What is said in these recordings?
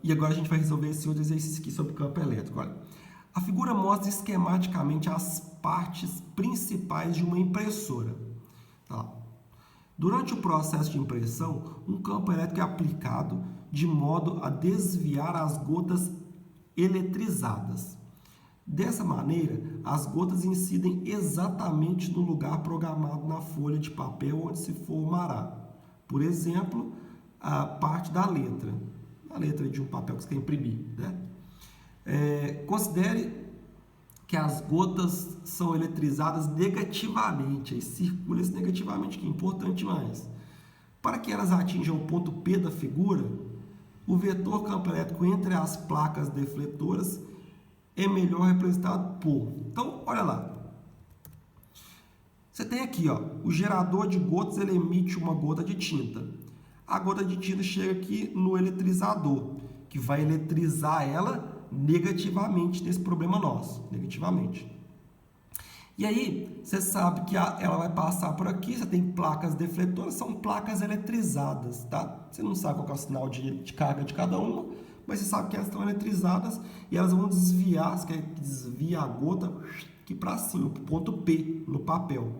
E agora a gente vai resolver esse outro exercício aqui sobre campo elétrico. Olha, a figura mostra esquematicamente as partes principais de uma impressora. Tá lá. Durante o processo de impressão, um campo elétrico é aplicado de modo a desviar as gotas eletrizadas. Dessa maneira, as gotas incidem exatamente no lugar programado na folha de papel onde se formará. Por exemplo, a parte da letra. A letra de um papel que você quer imprimir, né? Considere que as gotas são eletrizadas negativamente, aí circula esse negativamente, que é importante demais. Para que elas atinjam o ponto P da figura, o vetor campo elétrico entre as placas defletoras é melhor representado por... Então, olha lá. Você tem aqui, ó, o gerador de gotas, ele emite uma gota de tinta. A gota de tinta chega aqui no eletrizador, que vai eletrizar ela negativamente nesse problema nosso, negativamente. E aí, você sabe que ela vai passar por aqui, você tem placas defletoras, são placas eletrizadas, tá? Você não sabe qual é o sinal de carga de cada uma, mas você sabe que elas estão eletrizadas e elas vão desviar, você quer que desvie a gota aqui para cima, para o ponto P, no papel.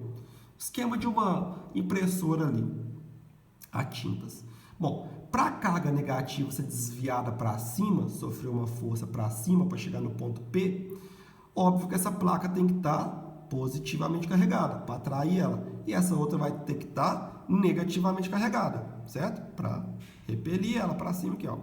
Esquema de uma impressora ali, a tintas. Bom, para a carga negativa ser desviada para cima, sofrer uma força para cima para chegar no ponto P, óbvio que essa placa tem que estar positivamente carregada para atrair ela. E essa outra vai ter que estar negativamente carregada, certo? Para repelir ela para cima aqui, ó.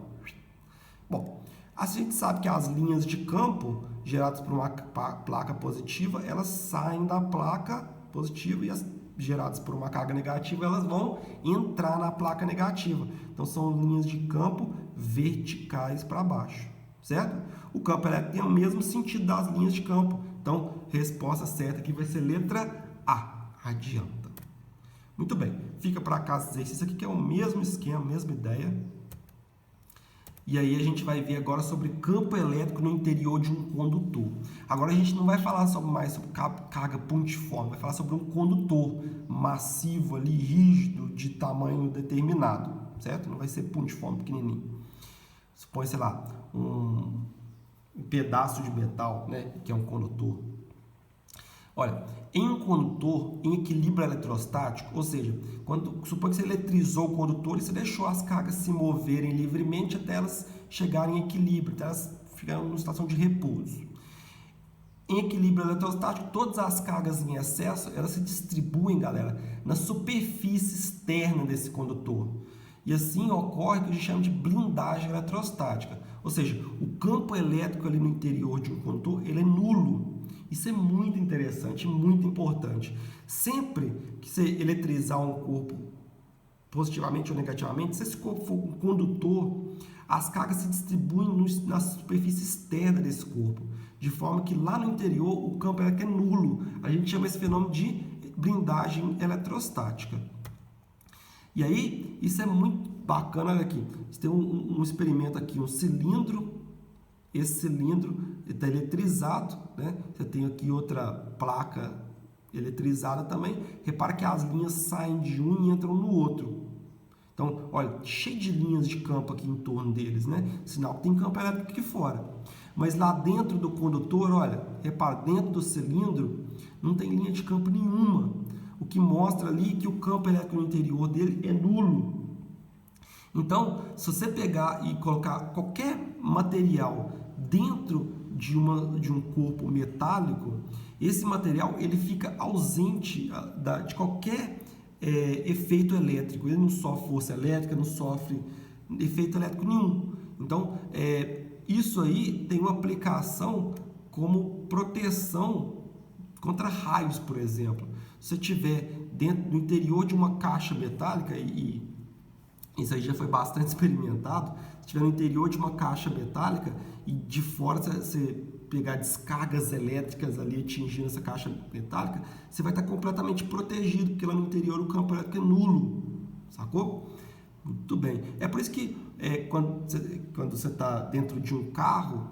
Bom, a gente sabe que as linhas de campo geradas por uma placa positiva, elas saem da placa positiva e as geradas por uma carga negativa, elas vão entrar na placa negativa. Então, são linhas de campo verticais para baixo, certo? O campo elétrico tem o mesmo sentido das linhas de campo. Então, resposta certa aqui vai ser letra A, adianta. Muito bem, fica para cá esse exercício aqui que é o mesmo esquema, a mesma ideia. E aí a gente vai ver agora sobre campo elétrico no interior de um condutor. Agora a gente não vai falar mais sobre carga pontiforme, vai falar sobre um condutor massivo ali, rígido, de tamanho determinado, certo? Não vai ser pontiforme, pequenininho. Supõe, sei lá, um pedaço de metal, né, que é um condutor. Olha, em um condutor em equilíbrio eletrostático, ou seja, supõe que você eletrizou o condutor e você deixou as cargas se moverem livremente até elas chegarem em equilíbrio, até elas ficarem numa situação de repouso. Em equilíbrio eletrostático, todas as cargas em excesso, elas se distribuem, galera, na superfície externa desse condutor. E assim ocorre o que a gente chama de blindagem eletrostática. Ou seja, o campo elétrico ali no interior de um condutor, ele é nulo. Isso é muito interessante, muito importante. Sempre que você eletrizar um corpo positivamente ou negativamente, se esse corpo for um condutor, as cargas se distribuem na superfície externa desse corpo, de forma que lá no interior o campo elétrico é nulo. A gente chama esse fenômeno de blindagem eletrostática. E aí, isso é muito bacana, olha aqui. Você tem um experimento aqui, um cilindro. Esse cilindro está eletrizado, né? Você tem aqui outra placa eletrizada também. Repara que as linhas saem de um e entram no outro. Então, olha, cheio de linhas de campo aqui em torno deles, né? Sinal que tem campo elétrico aqui fora. Mas lá dentro do condutor, olha, repara, dentro do cilindro não tem linha de campo nenhuma. O que mostra ali que o campo elétrico no interior dele é nulo. Então, se você pegar e colocar qualquer material dentro de um corpo metálico, esse material ele fica ausente de qualquer efeito elétrico. Ele não sofre força elétrica, não sofre efeito elétrico nenhum. Então, isso aí tem uma aplicação como proteção contra raios, por exemplo. Se você tiver dentro do interior de uma caixa metálica, e isso aí já foi bastante experimentado, se estiver no interior de uma caixa metálica e de fora você pegar descargas elétricas ali atingindo essa caixa metálica, você vai estar completamente protegido, porque lá no interior o campo elétrico é nulo, sacou? Muito bem. É por isso que quando você está dentro de um carro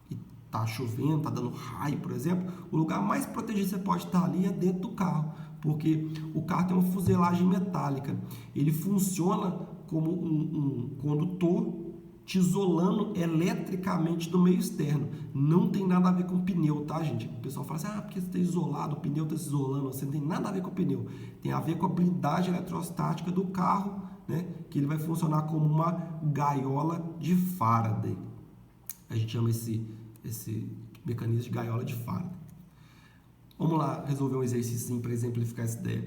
e está chovendo, está dando raio, por exemplo, o lugar mais protegido que você pode estar ali é dentro do carro, porque o carro tem uma fuselagem metálica. Ele funciona como um condutor te isolando eletricamente do meio externo. Não tem nada a ver com o pneu, tá, gente? O pessoal fala assim, porque você está isolado, o pneu está se isolando. Você não tem nada a ver com o pneu. Tem a ver com a blindagem eletrostática do carro, né? Que ele vai funcionar como uma gaiola de Faraday. A gente chama esse mecanismo de gaiola de Faraday. Vamos lá resolver um exercício para exemplificar essa ideia.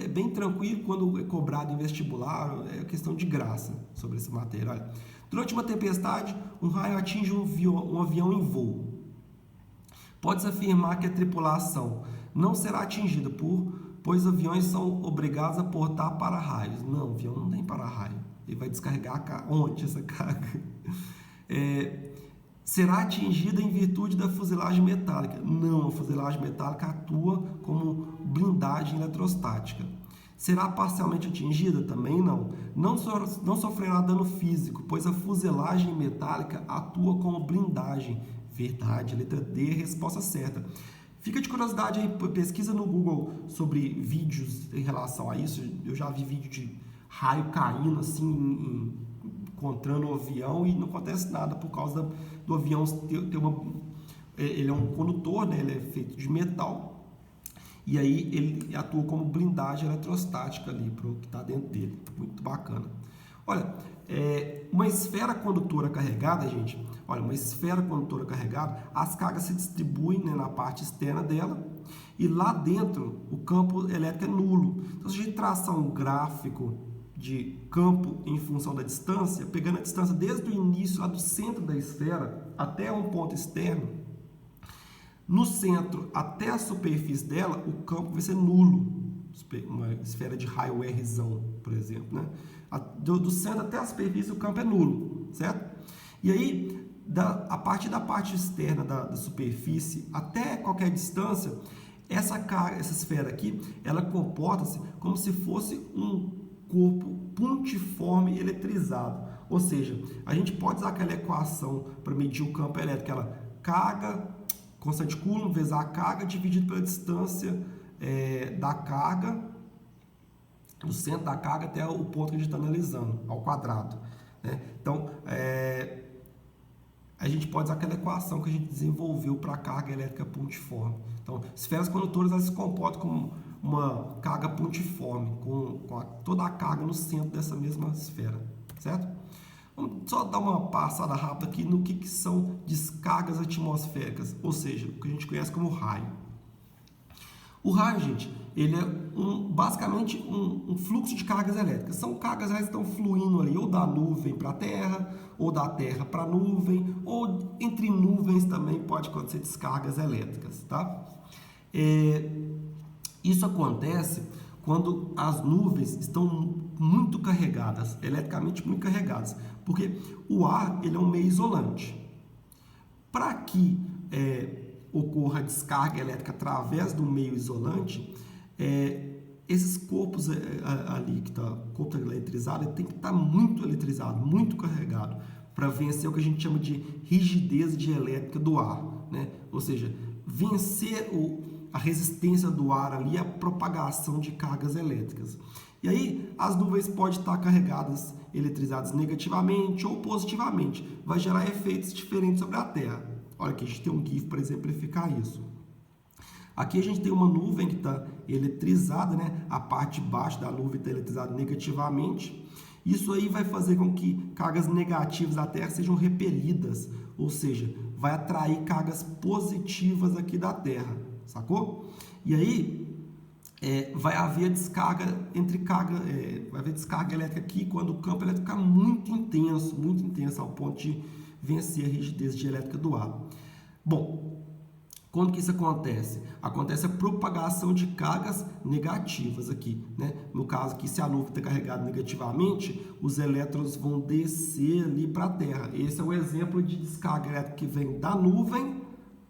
Bem tranquilo, quando é cobrado em vestibular, é questão de graça sobre essa matéria. Olha, durante uma tempestade, um raio atinge um avião em voo. Pode-se afirmar que a tripulação não será atingida pois aviões são obrigados a portar para-raios. Não, o avião não tem para-raio. Ele vai descarregar onde essa carga? Será atingida em virtude da fuselagem metálica. Não, a fuselagem metálica atua como blindagem eletrostática. Será parcialmente atingida? Também não. Não sofrerá dano físico, pois a fuselagem metálica atua como blindagem. Verdade, letra D, resposta certa. Fica de curiosidade aí, pesquisa no Google sobre vídeos em relação a isso. Eu já vi vídeo de raio caindo assim, encontrando o avião e não acontece nada por causa do avião ter ele é um condutor, né? Ele é feito de metal e aí ele atua como blindagem eletrostática ali para o que está dentro dele. Muito bacana. Olha, uma esfera condutora carregada, gente, uma esfera condutora carregada, as cargas se distribuem, né, na parte externa dela e lá dentro o campo elétrico é nulo. Então, se a gente traçar um gráfico de campo em função da distância, pegando a distância desde o início, lá do centro da esfera, até um ponto externo, no centro até a superfície dela, o campo vai ser nulo. Uma esfera de raio Rzão, por exemplo, né? Do centro até a superfície, o campo é nulo, certo? E aí, a partir da parte externa da superfície até qualquer distância, essa esfera aqui, ela comporta-se como se fosse um corpo pontiforme eletrizado. Ou seja, a gente pode usar aquela equação para medir o campo elétrico, ela carga, constante Coulomb vezes a carga dividido pela distância da carga, do centro da carga até o ponto que a gente está analisando, ao quadrado, né? Então, a gente pode usar aquela equação que a gente desenvolveu para a carga elétrica pontiforme. Então, esferas condutoras elas se comportam como uma carga pontiforme, com toda a carga no centro dessa mesma esfera, certo? Vamos só dar uma passada rápida aqui no que são descargas atmosféricas, ou seja, o que a gente conhece como raio. O raio, gente, ele é basicamente um fluxo de cargas elétricas. São cargas que estão fluindo ali, ou da nuvem para a Terra, ou da Terra para a nuvem, ou entre nuvens também pode acontecer descargas elétricas, tá? Isso acontece quando as nuvens estão muito carregadas, eletricamente muito carregadas, porque o ar ele é um meio isolante. Para que ocorra a descarga elétrica através do meio isolante, esses corpos ali, corpo eletrizado, ele tem que estar muito eletrizado, muito carregado, para vencer o que a gente chama de rigidez dielétrica do ar, né? Ou seja, vencer a resistência do ar ali, a propagação de cargas elétricas. E aí, as nuvens podem estar carregadas, eletrizadas negativamente ou positivamente. Vai gerar efeitos diferentes sobre a Terra. Olha aqui, a gente tem um GIF para exemplificar isso. Aqui a gente tem uma nuvem que está eletrizada, né? A parte de baixo da nuvem está eletrizada negativamente. Isso aí vai fazer com que cargas negativas da Terra sejam repelidas, ou seja, vai atrair cargas positivas aqui da Terra, sacou? E aí vai haver descarga vai haver descarga elétrica aqui quando o campo elétrico ficar muito intenso, ao ponto de vencer a rigidez dielétrica do ar. Bom, quando que isso acontece? Acontece a propagação de cargas negativas aqui, né? No caso aqui, se a nuvem está carregada negativamente, os elétrons vão descer ali para a Terra. Esse é um exemplo de descarga elétrica que vem da nuvem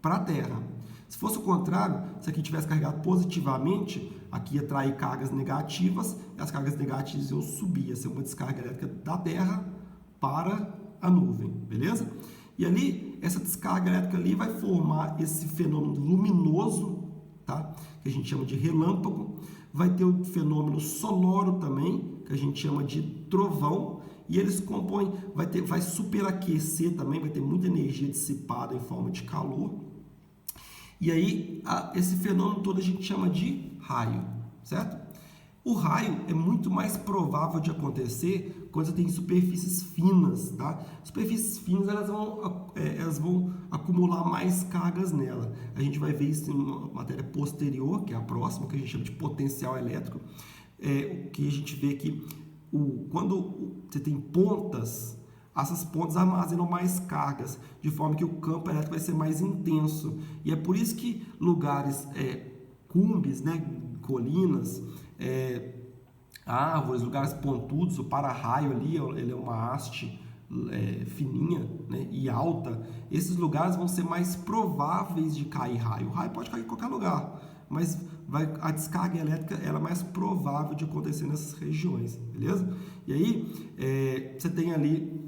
para a Terra. Se fosse o contrário, se aqui tivesse carregado positivamente, aqui ia atrair cargas negativas, e as cargas negativas iam subir, ia ser uma descarga elétrica da Terra para a nuvem, beleza? E ali, essa descarga elétrica ali vai formar esse fenômeno luminoso, tá? Que a gente chama de relâmpago. Vai ter o fenômeno sonoro também, que a gente chama de trovão. e eles compõem, vai superaquecer também, vai ter muita energia dissipada em forma de calor. E aí, esse fenômeno todo a gente chama de raio, certo? O raio é muito mais provável de acontecer quando você tem superfícies finas, tá? Superfícies finas, elas vão acumular mais cargas nela. A gente vai ver isso em uma matéria posterior, que é a próxima, que a gente chama de potencial elétrico, que a gente vê que quando você tem pontas, essas pontas armazenam mais cargas, de forma que o campo elétrico vai ser mais intenso. E é por isso que lugares cumbres, né, colinas, árvores, lugares pontudos, o para-raio ali, ele é uma haste fininha, né, e alta. Esses lugares vão ser mais prováveis de cair raio. O raio pode cair em qualquer lugar, mas a descarga elétrica ela é mais provável de acontecer nessas regiões, beleza? E aí, você tem ali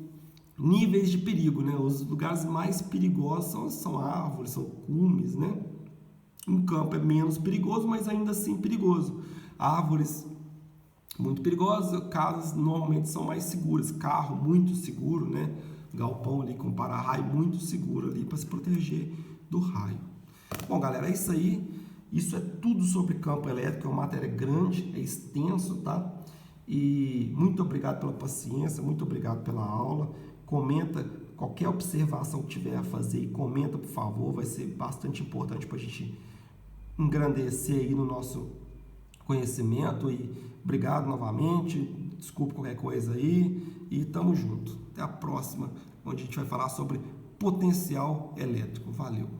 níveis de perigo, né? Os lugares mais perigosos são árvores, são cumes, né? Um campo é menos perigoso, mas ainda assim perigoso. Árvores muito perigosas, casas normalmente são mais seguras, carro muito seguro, né? Galpão ali com para-raio muito seguro ali para se proteger do raio. Bom, galera, é isso aí. Isso é tudo sobre campo elétrico, é uma matéria grande, é extenso, tá? E muito obrigado pela paciência, muito obrigado pela aula. Comenta qualquer observação que tiver a fazer e comenta, por favor, vai ser bastante importante para a gente engrandecer aí no nosso conhecimento. E obrigado novamente, desculpe qualquer coisa aí e tamo junto. Até a próxima, onde a gente vai falar sobre potencial elétrico. Valeu!